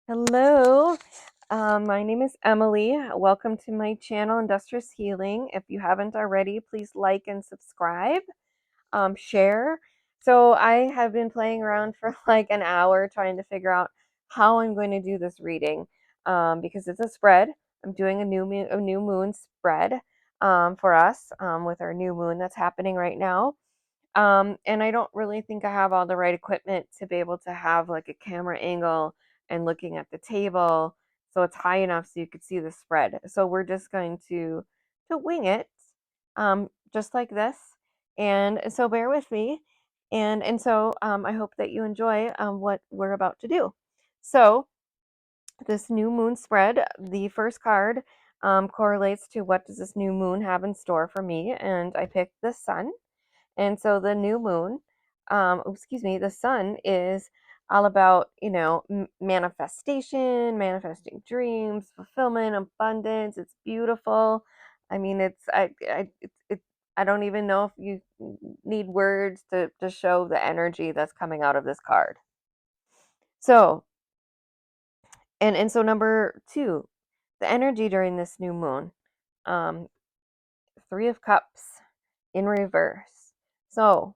Hello, my name is Emily. Welcome to my channel, Industrious Healing. If you haven't already, please like and subscribe, share. So I have been playing around for like an hour trying to figure out how I'm going to do this reading because it's a spread. I'm doing a new moon spread for us with our new moon that's happening right now. And I don't really think I have all the right equipment to be able to have like a camera angle and looking at the table so it's high enough so you could see the spread. So we're just going to wing it, just like this. And so bear with me. And so I hope that you enjoy what we're about to do. So this new moon spread, the first card correlates to what does this new moon have in store for me, and I picked the sun. And so the new moon, the sun is all about, manifestation, manifesting dreams, fulfillment, abundance. It's beautiful. I mean, I don't even know if you need words to show the energy that's coming out of this card. So, and so number two, the energy during this new moon, um, Three of Cups in reverse. So,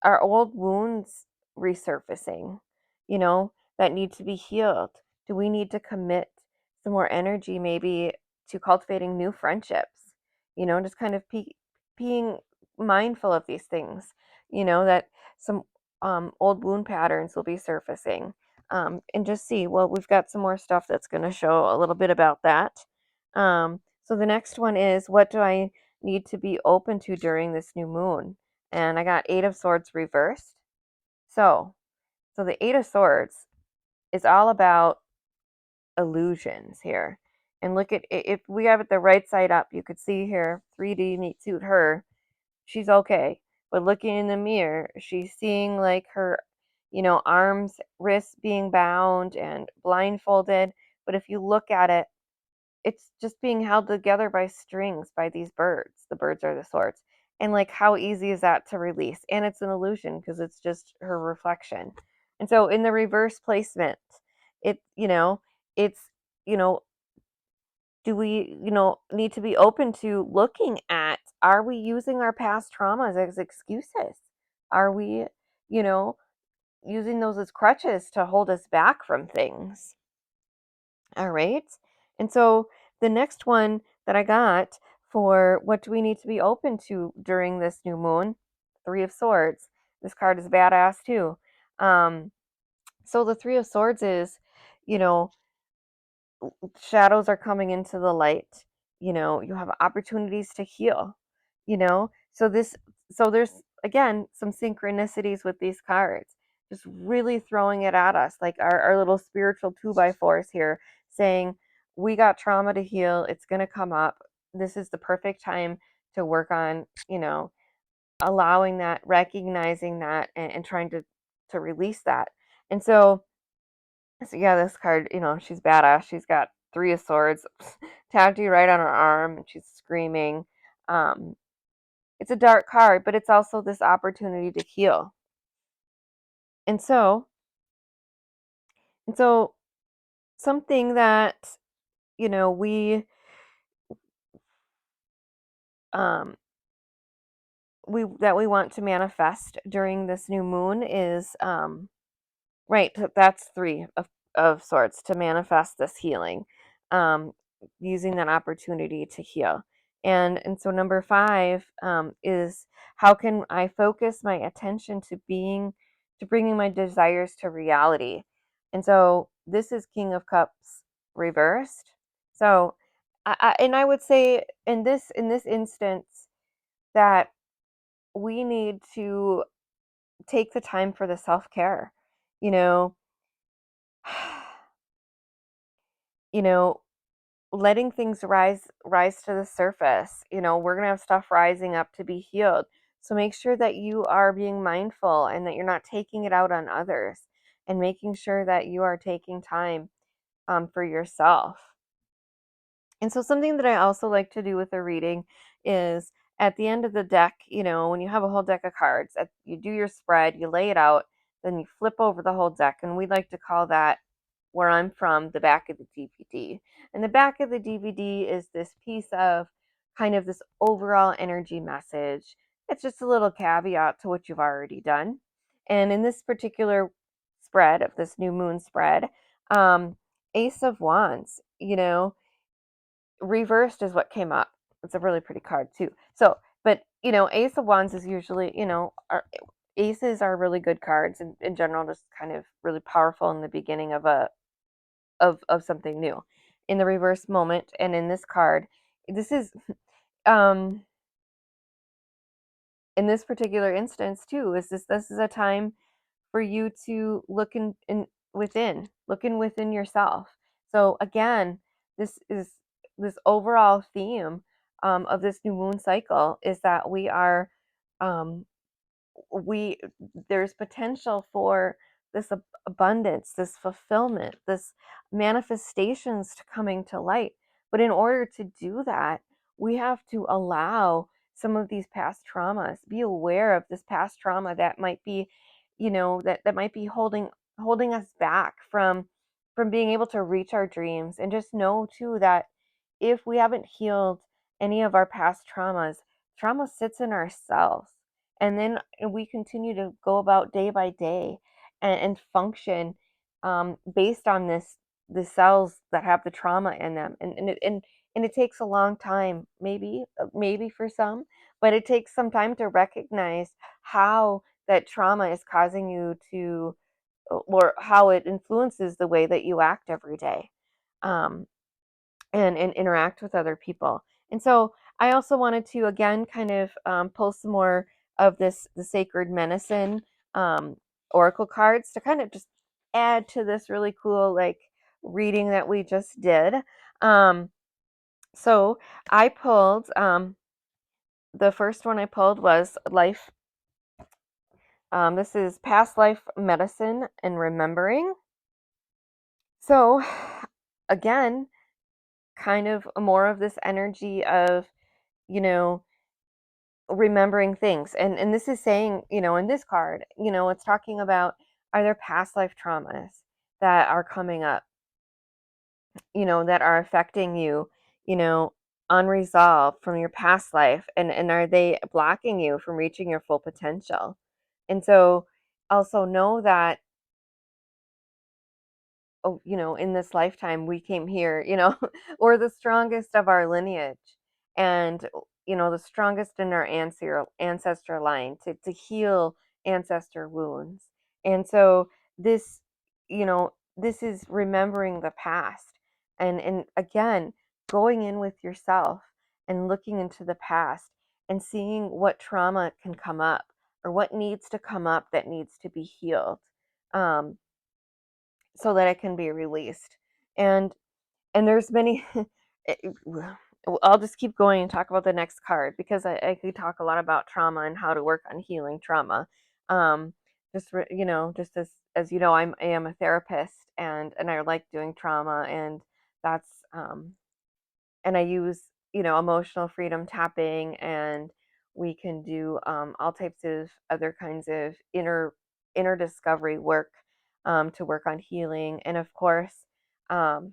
our old wounds resurfacing, that need to be healed? Do we need to commit some more energy maybe to cultivating new friendships? Just kind of being mindful of these things, that some old wound patterns will be surfacing. And just see, well, we've got some more stuff that's going to show a little bit about that. So the next one is, what do I need to be open to during this new moon? And I got Eight of Swords reversed. So the Eight of Swords is all about illusions here. And look at, if we have it the right side up, you could see here 3D meet suit her. She's okay. But looking in the mirror, she's seeing like her, arms, wrists being bound and blindfolded. But if you look at it, it's just being held together by strings by these birds. The birds are the swords. And like, how easy is that to release? And it's an illusion because it's just her reflection. And so in the reverse placement, it, it's, you know, do we, need to be open to looking at, are we using our past traumas as excuses? Are we, you know, using those as crutches to hold us back from things? All right. And so the next one that I got for what do we need to be open to during this new moon, Three of Swords. This card is badass too. Um, so the Three of Swords is, you know, shadows are coming into the light. You have opportunities to heal, So there's again some synchronicities with these cards, just really throwing it at us, like our little spiritual 2x4s here, saying we got trauma to heal, it's gonna come up. This is the perfect time to work on, allowing that, recognizing that, and trying to release that. And so yeah, this card, she's badass. She's got Three of Swords tattooed right on her arm, and she's screaming. Um, it's a dark card, but it's also this opportunity to heal. And so, and so something that you know um we want to manifest during this new moon is right, that's Three of Swords, to manifest this healing, um, using that opportunity to heal. And so number five is, how can I focus my attention to bringing my desires to reality? And so this is King of Cups reversed. So I would say in this instance that we need to take the time for the self-care. You know, you know, letting things rise to the surface. We're going to have stuff rising up to be healed. So make sure that you are being mindful and that you're not taking it out on others, and making sure that you are taking time for yourself. And so something that I also like to do with a reading is, at the end of the deck, when you have a whole deck of cards, you do your spread, you lay it out, then you flip over the whole deck, and we like to call that, where I'm from, the back of the DVD. And the back of the DVD is this piece of kind of this overall energy message. It's just a little caveat to what you've already done. And in this particular spread of this new moon spread, Ace of Wands, reversed is what came up. It's a really pretty card too. So, but Ace of Wands is usually, aces are really good cards in general, just kind of really powerful in the beginning of a of something new. In the reverse moment, and in this card, this is um in this particular instance too, this is a time for you to look in within, looking within yourself. So again, this is this overall theme of this new moon cycle is that um, we there's potential for this abundance, this fulfillment, this manifestations to coming to light. But in order to do that, we have to allow some of these past traumas, be aware of this past trauma that might be, that might be holding us back from being able to reach our dreams. And just know too that if we haven't healed any of our past traumas, trauma sits in ourselves, and then we continue to go about day by day and function based on the cells that have the trauma in them, and it takes a long time, maybe for some, but it takes some time to recognize how that trauma is causing you to, or how it influences the way that you act every day. um, and interact with other people. And so I also wanted to again kind of pull some more of the sacred medicine um, oracle cards to kind of just add to this really cool like reading that we just did. Um, so I pulled the first one I pulled was life. This is past life medicine and remembering. So again, kind of more of this energy of, you know, remembering things. And this is saying, in this card, it's talking about, are there past life traumas that are coming up, that are affecting you, you know unresolved from your past life, and are they blocking you from reaching your full potential? And so also know that, oh, in this lifetime we came here, we're the strongest of our lineage, and the strongest in our ancestor line to heal ancestor wounds. And so this, this is remembering the past, and again, going in with yourself and looking into the past and seeing what trauma can come up, or what needs to come up that needs to be healed. um, so that it can be released. And there's many I'll just keep going and talk about the next card, because I could talk a lot about trauma and how to work on healing trauma. um just as I am a therapist, and I like doing trauma, and that's and I use, emotional freedom tapping, and we can do all types of other kinds of inner discovery work to work on healing. And of course, um,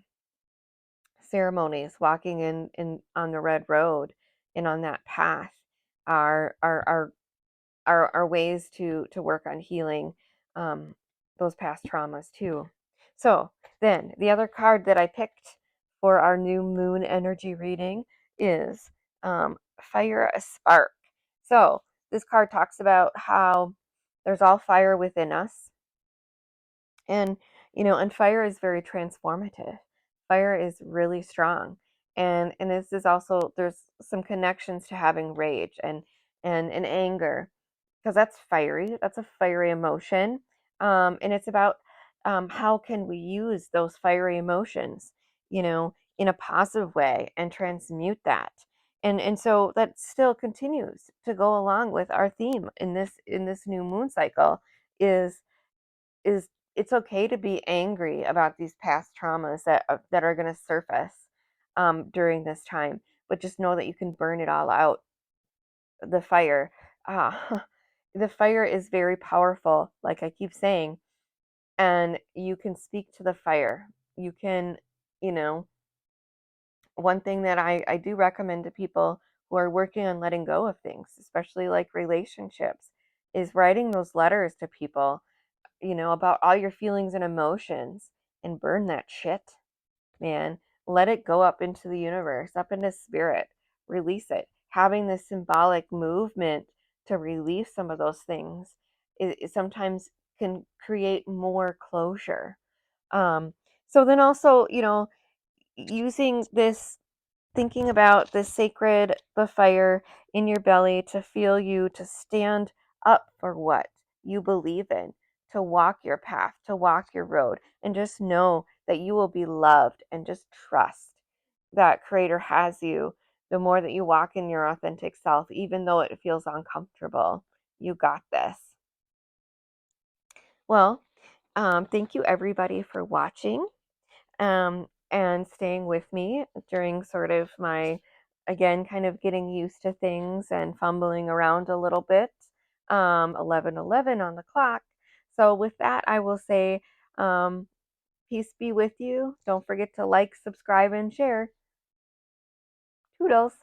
ceremonies, walking in on the red road and on that path are are ways to work on healing um, those past traumas too. So then the other card that I picked for our new moon energy reading is Fire a Spark. So this card talks about how there's all fire within us, and and fire is very transformative. Fire is really strong, and this is also, there's some connections to having rage and anger, because that's fiery. That's a fiery emotion. And it's about how can we use those fiery emotions, in a positive way, and transmute that. And so that still continues to go along with our theme in this new moon cycle, is is it's okay to be angry about these past traumas that are going to surface during this time, but just know that you can burn it all out, the fire. Ah, the fire is very powerful, like I keep saying, and you can speak to the fire. You can, you know, one thing that I do recommend to people who are working on letting go of things, especially like relationships, is writing those letters to people, about all your feelings and emotions, and burn that shit, man. Let it go up into the universe, up into spirit, release it. Having this symbolic movement to release some of those things is sometimes can create more closure. Um, so then also, using this, thinking about the fire in your belly to feel you to stand up for what you believe in, to walk your path, to walk your road, and just know that you will be loved, and just trust that Creator has you. The more that you walk in your authentic self, even though it feels uncomfortable, you got this. Well, thank you everybody for watching, and staying with me during sort of my, again, kind of getting used to things and fumbling around a little bit. 11:11 on the clock. So with that, I will say, um, peace be with you. Don't forget to like, subscribe, and share. Toodles.